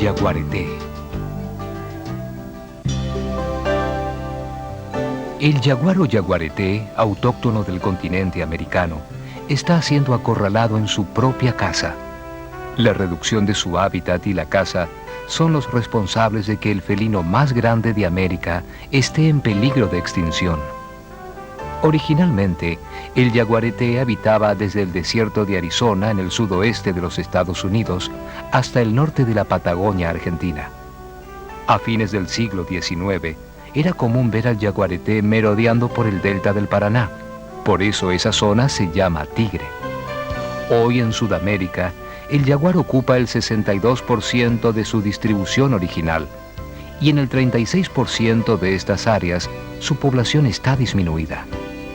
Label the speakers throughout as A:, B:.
A: yaguareté. El jaguar o yaguareté, autóctono del continente americano, está siendo acorralado en su propia casa. La reducción de su hábitat y la caza son los responsables de que el felino más grande de América esté en peligro de extinción. Originalmente, el yaguareté habitaba desde el desierto de Arizona en el sudoeste de los Estados Unidos hasta el norte de la Patagonia Argentina. A fines del siglo XIX, era común ver al yaguareté merodeando por el delta del Paraná. Por eso esa zona se llama Tigre. Hoy en Sudamérica, el jaguar ocupa el 62% de su distribución original y en el 36% de estas áreas su población está disminuida.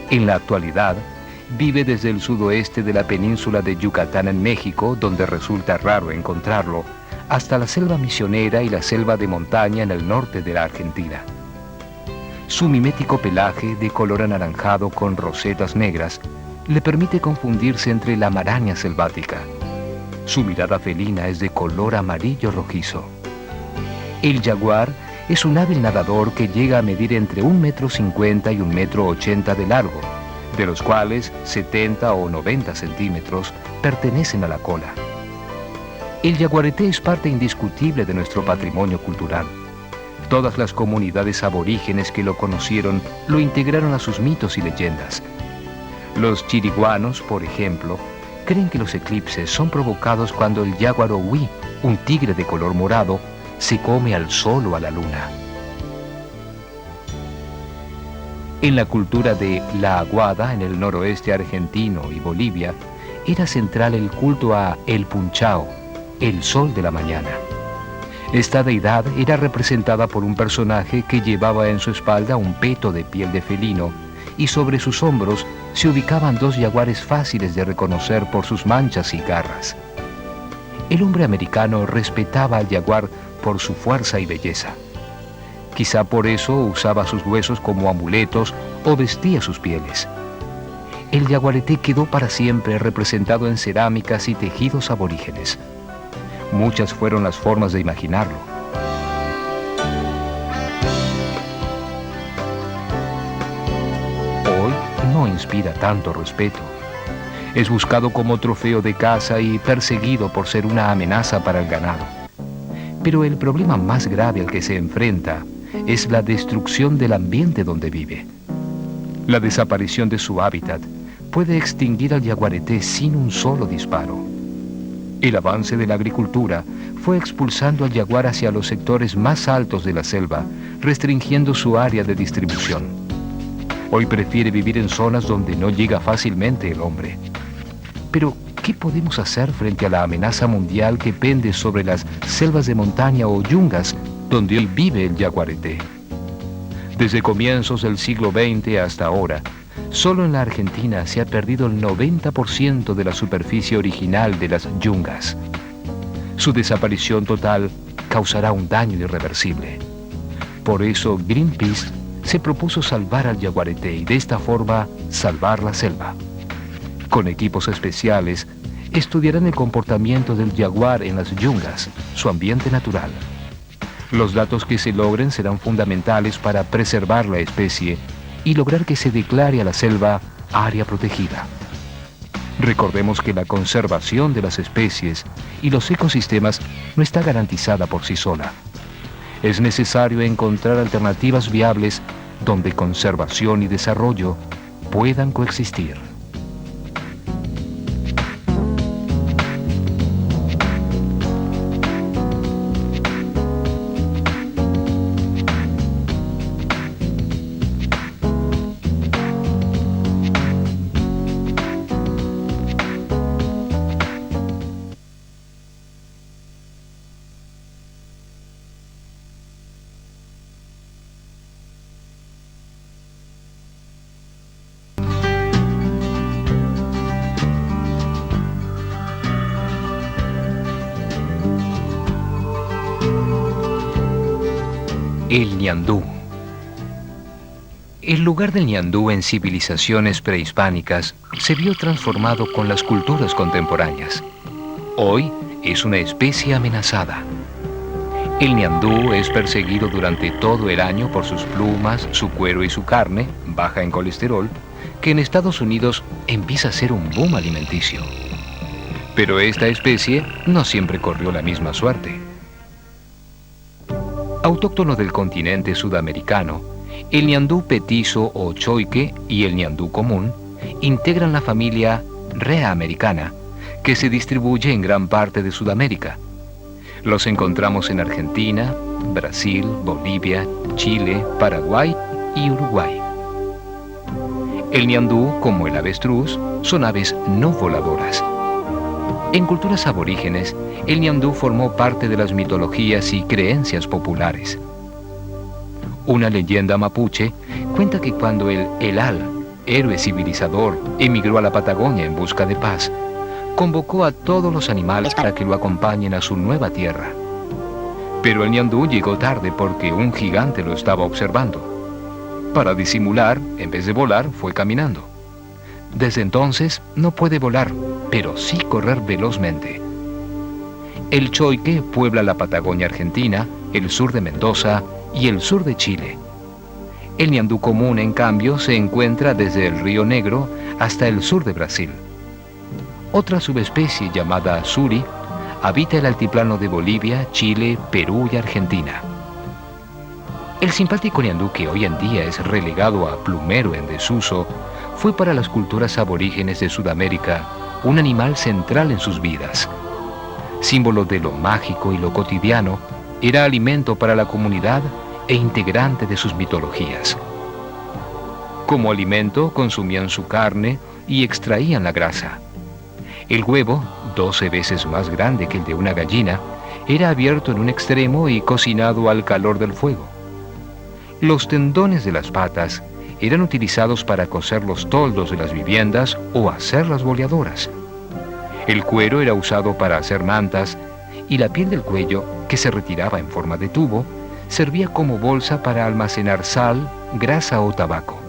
A: En la actualidad, vive desde el sudoeste de la península de Yucatán en México, donde resulta raro encontrarlo, hasta la selva misionera y la selva de montaña en el norte de la Argentina. Su mimético pelaje de color anaranjado con rosetas negras le permite confundirse entre la maraña selvática. Su mirada felina es de color amarillo rojizo. El jaguar es un hábil nadador que llega a medir entre 1,50 m y 1,80 m de largo, de los cuales 70 o 90 centímetros pertenecen a la cola. El yaguareté es parte indiscutible de nuestro patrimonio cultural. Todas las comunidades aborígenes que lo conocieron lo integraron a sus mitos y leyendas. Los chiriguanos, por ejemplo, creen que los eclipses son provocados cuando el yaguarowi, un tigre de color morado, se come al sol o a la luna. En la cultura de La Aguada, en el noroeste argentino y Bolivia, era central el culto a El Punchao, el sol de la mañana. Esta deidad era representada por un personaje que llevaba en su espalda un peto de piel de felino y sobre sus hombros se ubicaban dos jaguares fáciles de reconocer por sus manchas y garras. El hombre americano respetaba al jaguar por su fuerza y belleza. Quizá por eso usaba sus huesos como amuletos o vestía sus pieles. El yaguareté quedó para siempre representado en cerámicas y tejidos aborígenes. Muchas fueron las formas de imaginarlo. Hoy no inspira tanto respeto. Es buscado como trofeo de caza y perseguido por ser una amenaza para el ganado. Pero el problema más grave al que se enfrenta es la destrucción del ambiente donde vive. La desaparición de su hábitat puede extinguir al yaguareté sin un solo disparo. El avance de la agricultura fue expulsando al jaguar hacia los sectores más altos de la selva, restringiendo su área de distribución. Hoy prefiere vivir en zonas donde no llega fácilmente el hombre. Pero, ¿qué podemos hacer frente a la amenaza mundial que pende sobre las selvas de montaña o yungas donde hoy vive el yaguareté? Desde comienzos del siglo XX hasta ahora, solo en la Argentina se ha perdido el 90% de la superficie original de las yungas. Su desaparición total causará un daño irreversible. Por eso Greenpeace se propuso salvar al yaguareté y de esta forma salvar la selva. Con equipos especiales, estudiarán el comportamiento del jaguar en las yungas, su ambiente natural. Los datos que se logren serán fundamentales para preservar la especie y lograr que se declare a la selva área protegida. Recordemos que la conservación de las especies y los ecosistemas no está garantizada por sí sola. Es necesario encontrar alternativas viables donde conservación y desarrollo puedan coexistir. El ñandú. El lugar del ñandú en civilizaciones prehispánicas se vio transformado con las culturas contemporáneas. Hoy es una especie amenazada. El ñandú es perseguido durante todo el año por sus plumas, su cuero y su carne, baja en colesterol, que en Estados Unidos empieza a ser un boom alimenticio. Pero esta especie no siempre corrió la misma suerte. Autóctono del continente sudamericano, el ñandú petizo o choique y el ñandú común integran la familia Rea americana, que se distribuye en gran parte de Sudamérica. Los encontramos en Argentina, Brasil, Bolivia, Chile, Paraguay y Uruguay. El ñandú, como el avestruz, son aves no voladoras. En culturas aborígenes, el ñandú formó parte de las mitologías y creencias populares. Una leyenda mapuche cuenta que cuando el Elal, héroe civilizador, emigró a la Patagonia en busca de paz, convocó a todos los animales para que lo acompañen a su nueva tierra. Pero el ñandú llegó tarde porque un gigante lo estaba observando. Para disimular, en vez de volar, fue caminando. Desde entonces no puede volar, pero sí correr velozmente. El choique puebla la Patagonia argentina, el sur de Mendoza y el sur de Chile. El ñandú común, en cambio, se encuentra desde el Río Negro hasta el sur de Brasil. Otra subespecie llamada suri habita el altiplano de Bolivia, Chile, Perú y Argentina. El simpático ñandú, que hoy en día es relegado a plumero en desuso, fue para las culturas aborígenes de Sudamérica un animal central en sus vidas. Símbolo de lo mágico y lo cotidiano, era alimento para la comunidad e integrante de sus mitologías. Como alimento consumían su carne y extraían la grasa. El huevo, 12 veces más grande que el de una gallina, era abierto en un extremo y cocinado al calor del fuego. Los tendones de las patas eran utilizados para coser los toldos de las viviendas o hacer las boleadoras. El cuero era usado para hacer mantas y la piel del cuello, que se retiraba en forma de tubo, servía como bolsa para almacenar sal, grasa o tabaco.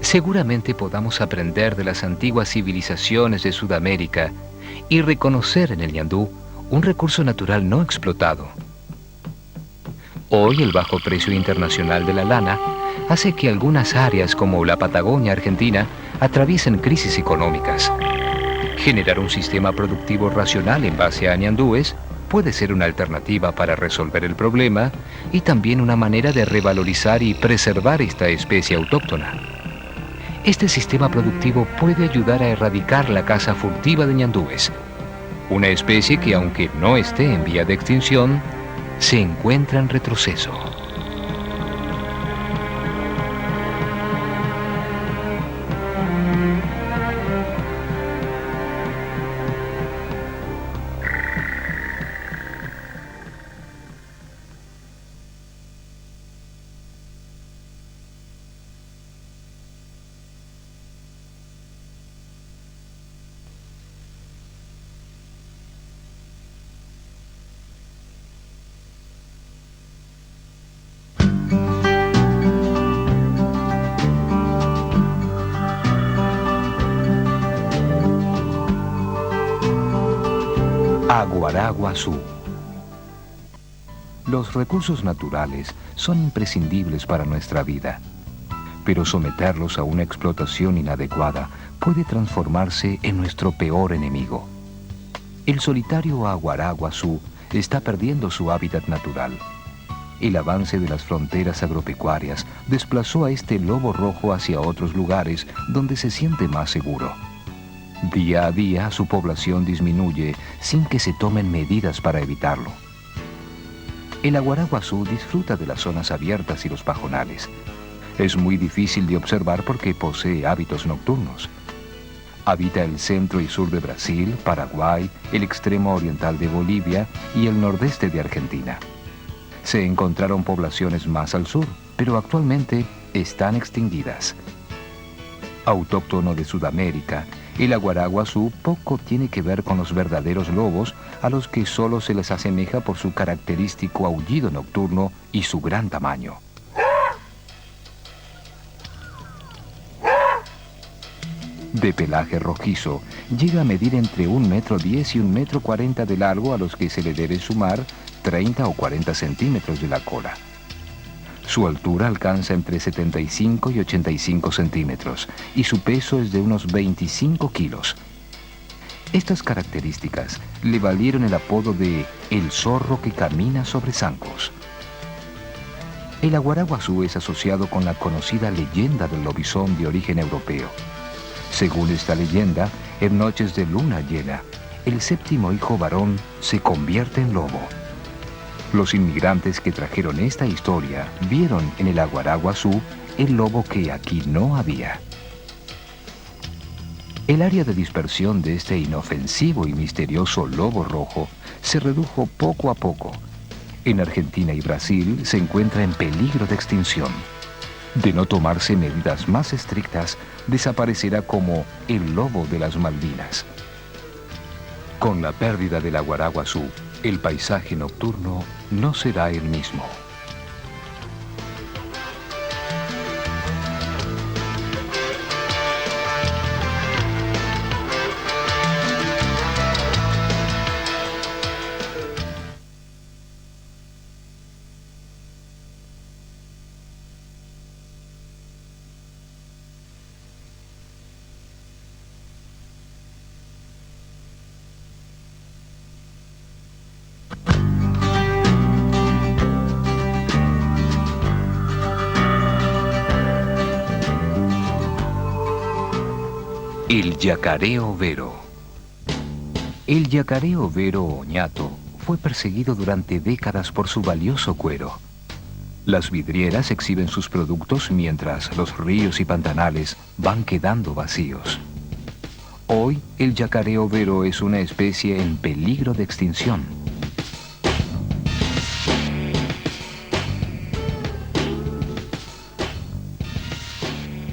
A: Seguramente podamos aprender de las antiguas civilizaciones de Sudamérica y reconocer en el ñandú un recurso natural no explotado. Hoy el bajo precio internacional de la lana hace que algunas áreas como la Patagonia argentina atraviesen crisis económicas. Generar un sistema productivo racional en base a ñandúes puede ser una alternativa para resolver el problema y también una manera de revalorizar y preservar esta especie autóctona. Este sistema productivo puede ayudar a erradicar la caza furtiva de ñandúes, una especie que, aunque no esté en vía de extinción, se encuentra en retroceso. Aguaraguazú. Los recursos naturales son imprescindibles para nuestra vida, pero someterlos a una explotación inadecuada puede transformarse en nuestro peor enemigo. El solitario aguaraguazú está perdiendo su hábitat natural. El avance de las fronteras agropecuarias desplazó a este lobo rojo hacia otros lugares donde se siente más seguro. Día a día su población disminuye sin que se tomen medidas para evitarlo. El aguaraguazú disfruta de las zonas abiertas y los pajonales. Es muy difícil de observar porque posee hábitos nocturnos. Habita el centro y sur de Brasil, Paraguay, el extremo oriental de Bolivia y el nordeste de Argentina. Se encontraron poblaciones más al sur, pero actualmente están extinguidas. Autóctono de Sudamérica, el aguaraguazú poco tiene que ver con los verdaderos lobos, a los que solo se les asemeja por su característico aullido nocturno y su gran tamaño. De pelaje rojizo, llega a medir entre 1,10 m y 1,40 m de largo, a los que se le debe sumar 30 o 40 centímetros de la cola. Su altura alcanza entre 75 y 85 centímetros y su peso es de unos 25 kilos. Estas características le valieron el apodo de el zorro que camina sobre zancos. El aguaraguazú es asociado con la conocida leyenda del lobizón de origen europeo. Según esta leyenda, en noches de luna llena, el séptimo hijo varón se convierte en lobo. Los inmigrantes que trajeron esta historia vieron en el aguaraguazú el lobo que aquí no había. El área de dispersión de este inofensivo y misterioso lobo rojo se redujo poco a poco. En Argentina y Brasil se encuentra en peligro de extinción. De no tomarse medidas más estrictas, desaparecerá como el lobo de las Malvinas. Con la pérdida del aguaraguazú, el paisaje nocturno no será el mismo. El yacaré overo. El yacaré overo o ñato fue perseguido durante décadas por su valioso cuero. Las vidrieras exhiben sus productos mientras los ríos y pantanales van quedando vacíos. Hoy, el yacaré overo es una especie en peligro de extinción.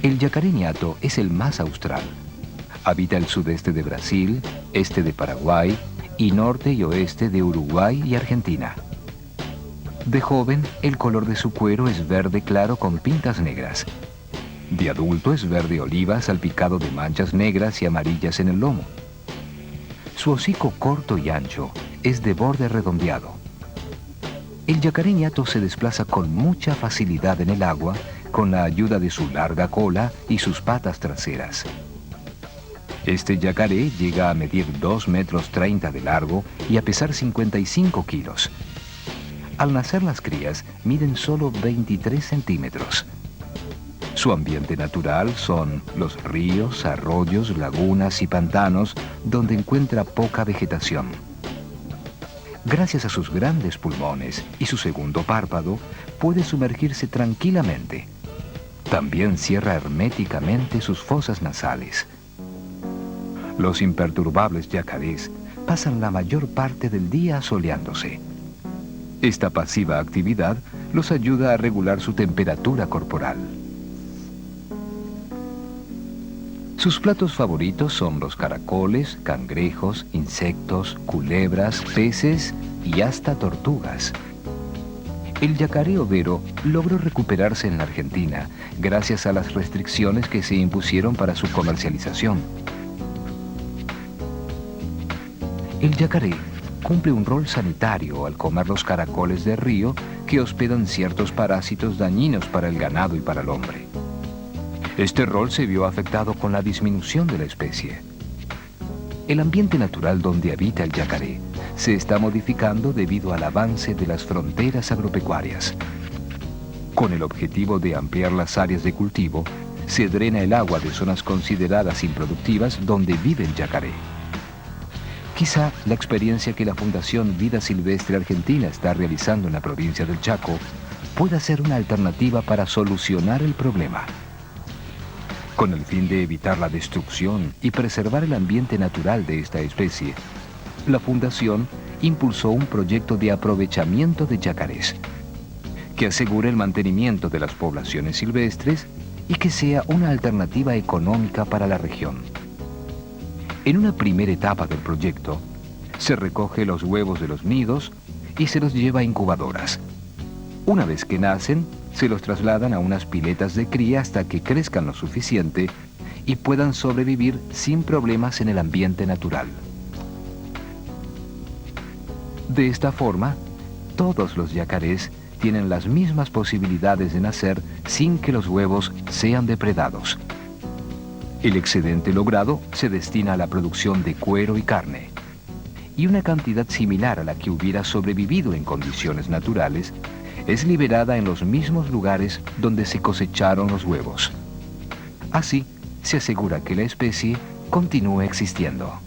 A: El yacaré ñato es el más austral. Habita el sudeste de Brasil, este de Paraguay y norte y oeste de Uruguay y Argentina. De joven, el color de su cuero es verde claro con pintas negras. De adulto es verde oliva salpicado de manchas negras y amarillas en el lomo. Su hocico corto y ancho es de borde redondeado. El yacaré ñato se desplaza con mucha facilidad en el agua con la ayuda de su larga cola y sus patas traseras. Este yacaré llega a medir 2,30 metros de largo y a pesar 55 kilos. Al nacer las crías miden solo 23 centímetros. Su ambiente natural son los ríos, arroyos, lagunas y pantanos donde encuentra poca vegetación. Gracias a sus grandes pulmones y su segundo párpado, puede sumergirse tranquilamente. También cierra herméticamente sus fosas nasales. Los imperturbables yacarés pasan la mayor parte del día asoleándose. Esta pasiva actividad los ayuda a regular su temperatura corporal. Sus platos favoritos son los caracoles, cangrejos, insectos, culebras, peces y hasta tortugas. El yacaré overo logró recuperarse en la Argentina gracias a las restricciones que se impusieron para su comercialización. El yacaré cumple un rol sanitario al comer los caracoles de río que hospedan ciertos parásitos dañinos para el ganado y para el hombre. Este rol se vio afectado con la disminución de la especie. El ambiente natural donde habita el yacaré se está modificando debido al avance de las fronteras agropecuarias. Con el objetivo de ampliar las áreas de cultivo, se drena el agua de zonas consideradas improductivas donde vive el yacaré. Quizá la experiencia que la Fundación Vida Silvestre Argentina está realizando en la provincia del Chaco pueda ser una alternativa para solucionar el problema. Con el fin de evitar la destrucción y preservar el ambiente natural de esta especie, la Fundación impulsó un proyecto de aprovechamiento de yacarés, que asegure el mantenimiento de las poblaciones silvestres y que sea una alternativa económica para la región. En una primera etapa del proyecto, se recoge los huevos de los nidos y se los lleva a incubadoras. Una vez que nacen, se los trasladan a unas piletas de cría hasta que crezcan lo suficiente y puedan sobrevivir sin problemas en el ambiente natural. De esta forma, todos los yacarés tienen las mismas posibilidades de nacer sin que los huevos sean depredados. El excedente logrado se destina a la producción de cuero y carne, y una cantidad similar a la que hubiera sobrevivido en condiciones naturales es liberada en los mismos lugares donde se cosecharon los huevos. Así, se asegura que la especie continúe existiendo.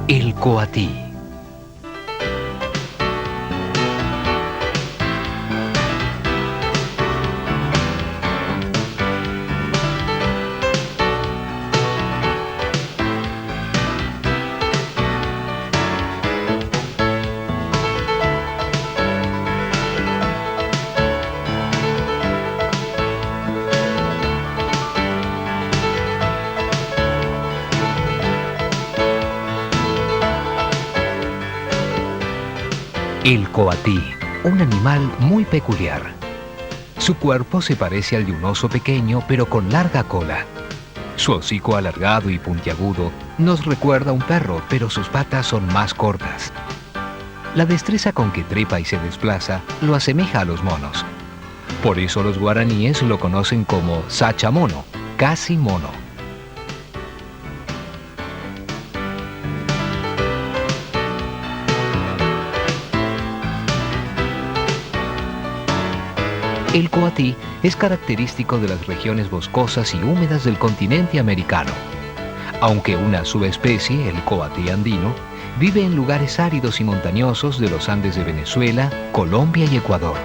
A: El coatí. El coatí, un animal muy peculiar. Su cuerpo se parece al de un oso pequeño, pero con larga cola. Su hocico alargado y puntiagudo nos recuerda a un perro, pero sus patas son más cortas. La destreza con que trepa y se desplaza lo asemeja a los monos. Por eso los guaraníes lo conocen como sachamono, casi mono. El coatí es característico de las regiones boscosas y húmedas del continente americano, aunque una subespecie, el coatí andino, vive en lugares áridos y montañosos de los Andes de Venezuela, Colombia y Ecuador.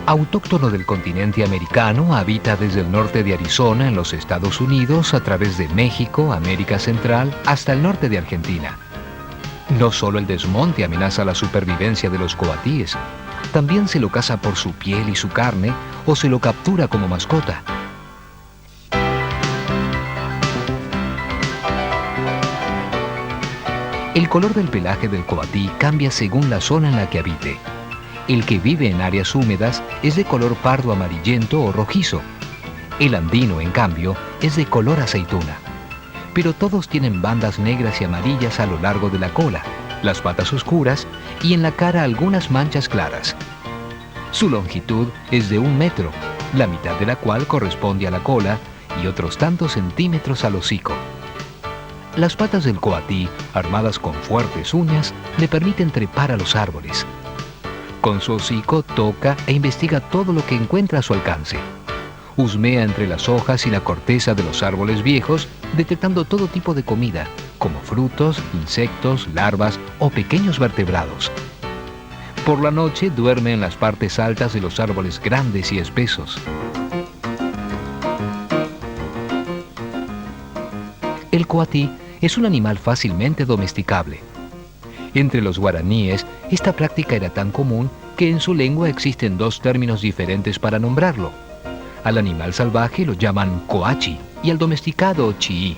A: Autóctono del continente americano, habita desde el norte de Arizona en los Estados Unidos a través de México, América Central, hasta el norte de Argentina. No solo el desmonte amenaza la supervivencia de los coatíes, también se lo caza por su piel y su carne o se lo captura como mascota. El color del pelaje del coatí cambia según la zona en la que habite. El que vive en áreas húmedas es de color pardo amarillento o rojizo. El andino, en cambio, es de color aceituna. Pero todos tienen bandas negras y amarillas a lo largo de la cola, las patas oscuras y en la cara algunas manchas claras. Su longitud es de 1 metro, la mitad de la cual corresponde a la cola y otros tantos centímetros al hocico. Las patas del coatí, armadas con fuertes uñas, le permiten trepar a los árboles. Con su hocico toca e investiga todo lo que encuentra a su alcance. Husmea entre las hojas y la corteza de los árboles viejos, detectando todo tipo de comida, como frutos, insectos, larvas o pequeños vertebrados. Por la noche duerme en las partes altas de los árboles grandes y espesos. El coatí es un animal fácilmente domesticable. Entre los guaraníes, esta práctica era tan común que en su lengua existen 2 términos diferentes para nombrarlo. Al animal salvaje lo llaman coachi y al domesticado chií.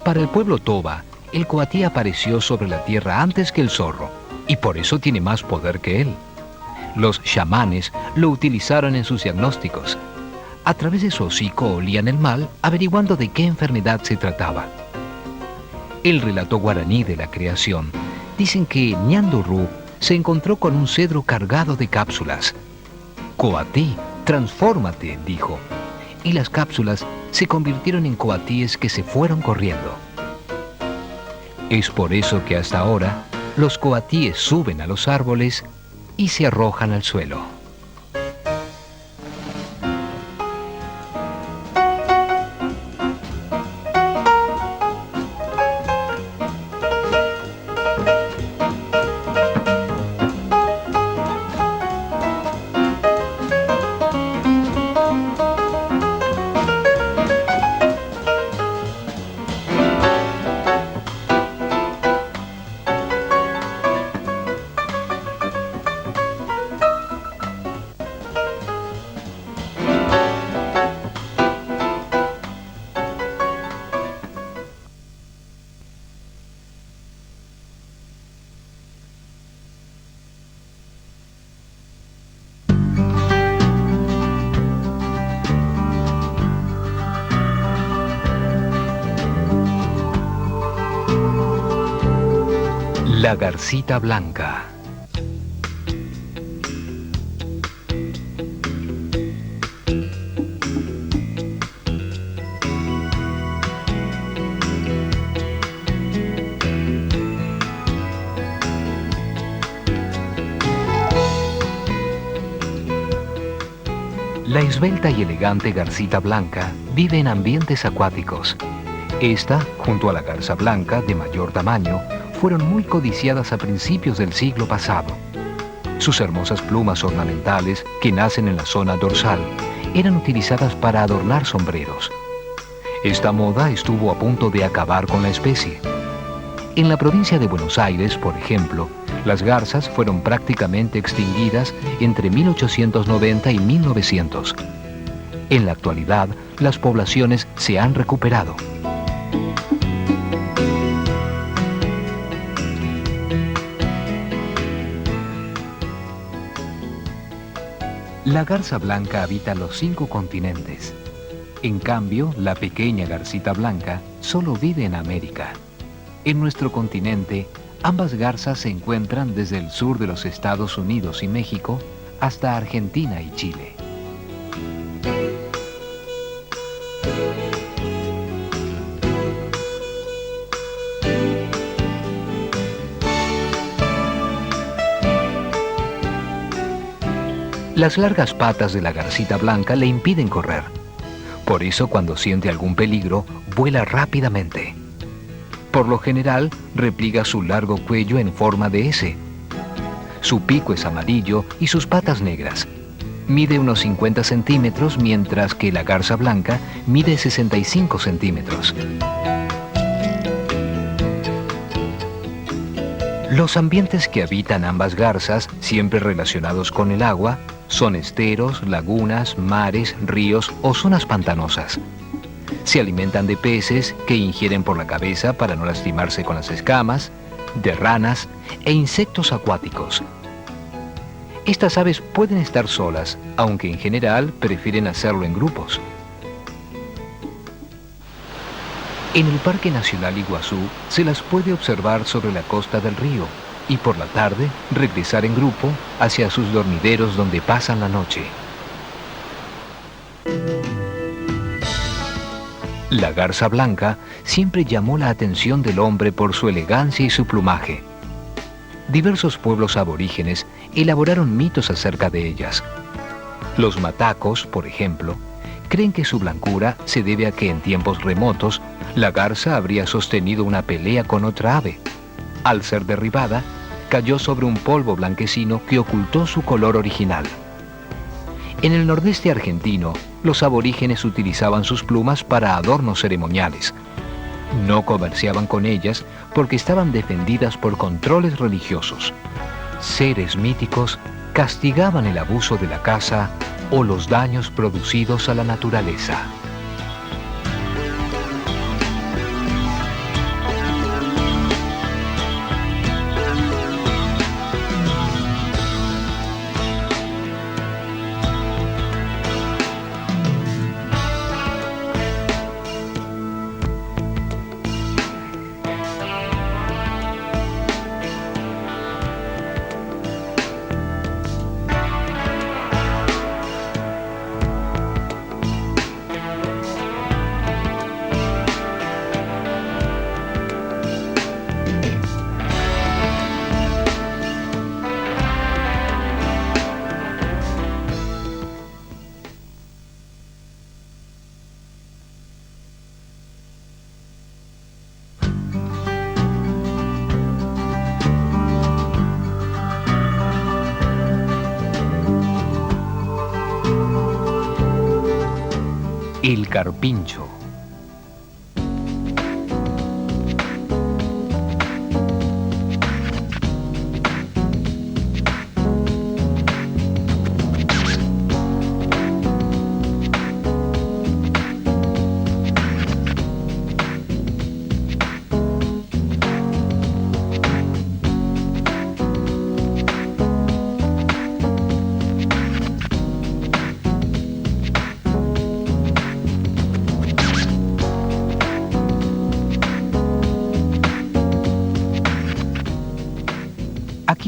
A: Para el pueblo toba, el coatí apareció sobre la tierra antes que el zorro, y por eso tiene más poder que él. Los chamanes lo utilizaron en sus diagnósticos. A través de su hocico olían el mal, averiguando de qué enfermedad se trataba. El relato guaraní de la creación dicen que Ñandurrú se encontró con un cedro cargado de cápsulas. Coatí, transfórmate, dijo, y las cápsulas se convirtieron en coatíes que se fueron corriendo. Es por eso que hasta ahora los coatíes suben a los árboles y se arrojan al suelo. La garcita blanca. La esbelta y elegante garcita blanca vive en ambientes acuáticos. Esta, junto a la garza blanca de mayor tamaño, fueron muy codiciadas a principios del siglo pasado. Sus hermosas plumas ornamentales, que nacen en la zona dorsal, eran utilizadas para adornar sombreros. Esta moda estuvo a punto de acabar con la especie. En la provincia de Buenos Aires, por ejemplo, las garzas fueron prácticamente extinguidas entre 1890 y 1900. En la actualidad, las poblaciones se han recuperado. La garza blanca habita los 5 continentes. En cambio, la pequeña garcita blanca solo vive en América. En nuestro continente, ambas garzas se encuentran desde el sur de los Estados Unidos y México hasta Argentina y Chile. Las largas patas de la garcita blanca le impiden correr. Por eso, cuando siente algún peligro, vuela rápidamente. Por lo general, repliega su largo cuello en forma de S. Su pico es amarillo y sus patas negras. Mide unos 50 centímetros, mientras que la garza blanca mide 65 centímetros. Los ambientes que habitan ambas garzas, siempre relacionados con el agua, son esteros, lagunas, mares, ríos o zonas pantanosas. Se alimentan de peces que ingieren por la cabeza para no lastimarse con las escamas, de ranas e insectos acuáticos. Estas aves pueden estar solas, aunque en general prefieren hacerlo en grupos. En el Parque Nacional Iguazú se las puede observar sobre la costa del río y por la tarde regresar en grupo hacia sus dormideros donde pasan la noche. La garza blanca siempre llamó la atención del hombre por su elegancia y su plumaje. Diversos pueblos aborígenes elaboraron mitos acerca de ellas. Los matacos, por ejemplo, creen que su blancura se debe a que en tiempos remotos la garza habría sostenido una pelea con otra ave. Al ser derribada, cayó sobre un polvo blanquecino que ocultó su color original. En el nordeste argentino, los aborígenes utilizaban sus plumas para adornos ceremoniales. No comerciaban con ellas porque estaban defendidas por controles religiosos. Seres míticos castigaban el abuso de la caza o los daños producidos a la naturaleza. El carpincho.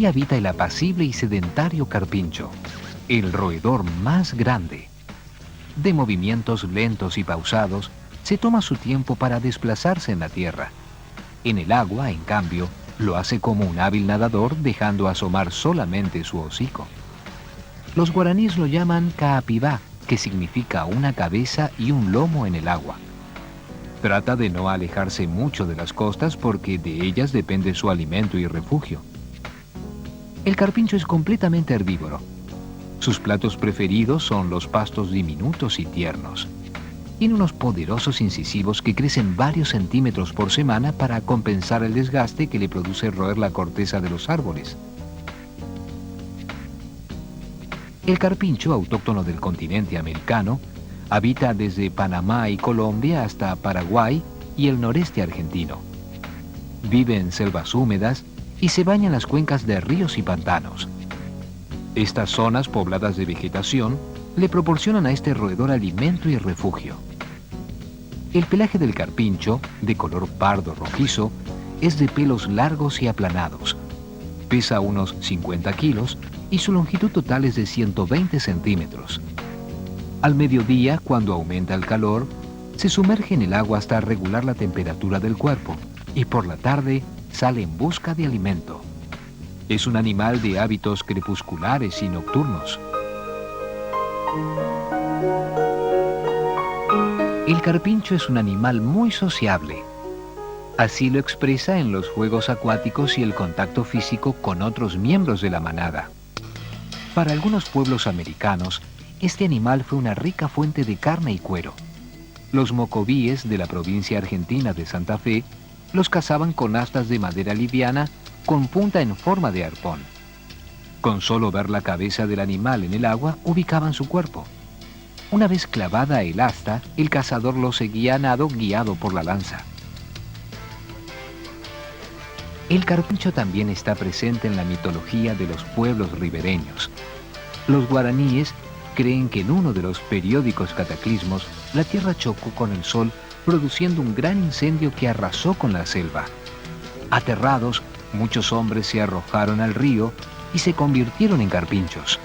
A: Aquí habita el apacible y sedentario carpincho, el roedor más grande. De movimientos lentos y pausados, se toma su tiempo para desplazarse en la tierra. En el agua, en cambio, lo hace como un hábil nadador, dejando asomar solamente su hocico. Los guaraníes lo llaman caapibá, que significa una cabeza y un lomo en el agua. Trata de no alejarse mucho de las costas porque de ellas depende su alimento y refugio. El carpincho es completamente herbívoro. Sus platos preferidos son los pastos diminutos y tiernos. Tiene unos poderosos incisivos que crecen varios centímetros por semana para compensar el desgaste que le produce roer la corteza de los árboles. El carpincho, autóctono del continente americano, habita desde Panamá y Colombia hasta Paraguay y el noreste argentino. Vive en selvas húmedas y se baña en las cuencas de ríos y pantanos. Estas zonas pobladas de vegetación le proporcionan a este roedor alimento y refugio. El pelaje del carpincho, de color pardo rojizo, es de pelos largos y aplanados. Pesa unos 50 kilos y su longitud total es de 120 centímetros. Al mediodía, cuando aumenta el calor, se sumerge en el agua hasta regular la temperatura del cuerpo y por la tarde sale en busca de alimento. Es un animal de hábitos crepusculares y nocturnos. El carpincho es un animal muy sociable. Así lo expresa en los juegos acuáticos y el contacto físico con otros miembros de la manada. Para algunos pueblos americanos, este animal fue una rica fuente de carne y cuero. Los mocovíes de la provincia argentina de Santa Fe los cazaban con astas de madera liviana con punta en forma de arpón. Con solo ver la cabeza del animal en el agua, ubicaban su cuerpo. Una vez clavada el asta, el cazador lo seguía a nado guiado por la lanza. El carpincho también está presente en la mitología de los pueblos ribereños. Los guaraníes creen que en uno de los periódicos cataclismos, la tierra chocó con el sol, produciendo un gran incendio que arrasó con la selva. Aterrados, muchos hombres se arrojaron al río y se convirtieron en carpinchos.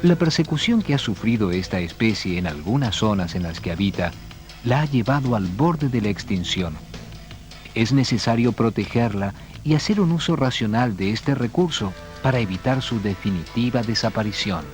A: La persecución que ha sufrido esta especie en algunas zonas en las que habita la ha llevado al borde de la extinción. Es necesario protegerla y hacer un uso racional de este recurso para evitar su definitiva desaparición.